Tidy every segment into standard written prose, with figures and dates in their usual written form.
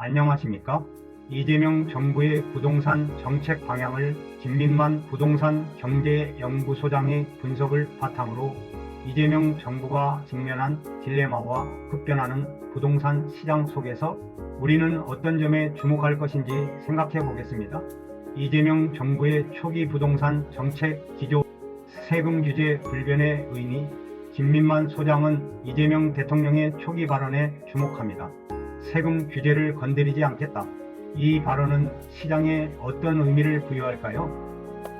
안녕하십니까? 이재명 정부의 부동산 정책 방향을 김민만 부동산 경제연구소장의 분석을 바탕으로 이재명 정부가 직면한 딜레마와 급변하는 부동산 시장 속에서 우리는 어떤 점에 주목할 것인지 생각해 보겠습니다. 이재명 정부의 초기 부동산 정책 기조 세금 규제 불변의 의미 김민만 소장은 이재명 대통령의 초기 발언에 주목합니다. 세금 규제를 건드리지 않겠다. 이 발언은 시장에 어떤 의미를 부여할까요?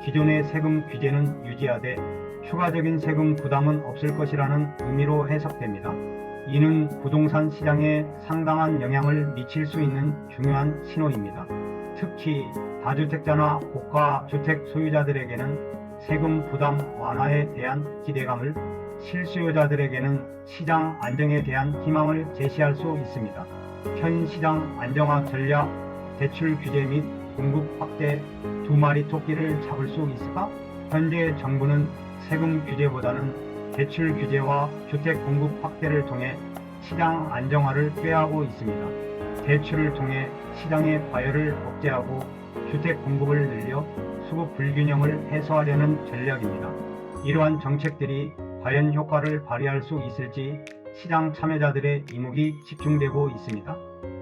기존의 세금 규제는 유지하되 추가적인 세금 부담은 없을 것이라는 의미로 해석됩니다. 이는 부동산 시장에 상당한 영향을 미칠 수 있는 중요한 신호입니다. 특히 다주택자나 고가 주택 소유자들에게는 세금 부담 완화에 대한 기대감을, 실수요자들에게는 시장 안정에 대한 희망을 제시할 수 있습니다. 현 시장 안정화 전략, 대출 규제 및 공급 확대 두 마리 토끼를 잡을 수 있을까? 현재 정부는 세금 규제보다는 대출 규제와 주택 공급 확대를 통해 시장 안정화를 꾀하고 있습니다. 대출을 통해 시장의 과열을 억제하고 주택 공급을 늘려 수급 불균형을 해소하려는 전략입니다. 이러한 정책들이 과연 효과를 발휘할 수 있을지 시장 참여자들의 이목이 집중되고 있습니다.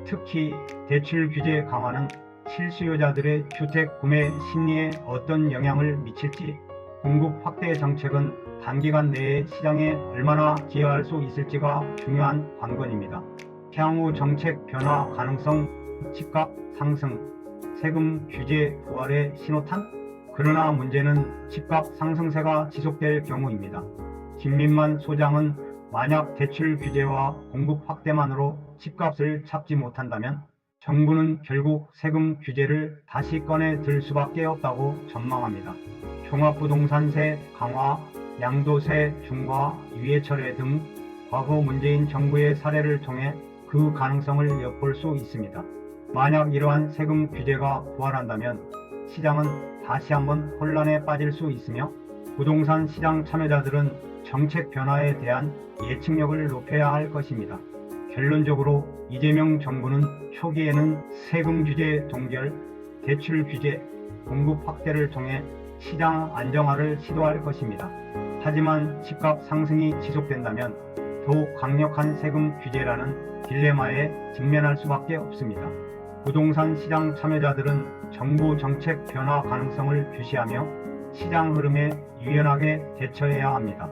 특히 대출 규제 강화는 실수요자들의 주택 구매 심리에 어떤 영향을 미칠지, 공급 확대 정책은 단기간 내에 시장에 얼마나 기여할 수 있을지가 중요한 관건입니다. 향후 정책 변화 가능성, 집값 상승, 세금 규제 부활의 신호탄? 그러나 문제는 집값 상승세가 지속될 경우입니다. 김민만 소장은 만약 대출 규제와 공급 확대만으로 집값을 잡지 못한다면 정부는 결국 세금 규제를 다시 꺼내 들 수밖에 없다고 전망합니다. 종합부동산세 강화, 양도세 중과 유예철회 등 과거 문재인 정부의 사례를 통해 그 가능성을 엿볼 수 있습니다. 만약 이러한 세금 규제가 부활한다면 시장은 다시 한번 혼란에 빠질 수 있으며 부동산 시장 참여자들은 정책 변화에 대한 예측력을 높여야 할 것입니다. 결론적으로 이재명 정부는 초기에는 세금 규제 동결, 대출 규제, 공급 확대를 통해 시장 안정화를 시도할 것입니다. 하지만 집값 상승이 지속된다면 더욱 강력한 세금 규제라는 딜레마에 직면할 수밖에 없습니다. 부동산 시장 참여자들은 정부 정책 변화 가능성을 주시하며 시장 흐름에 유연하게 대처해야 합니다.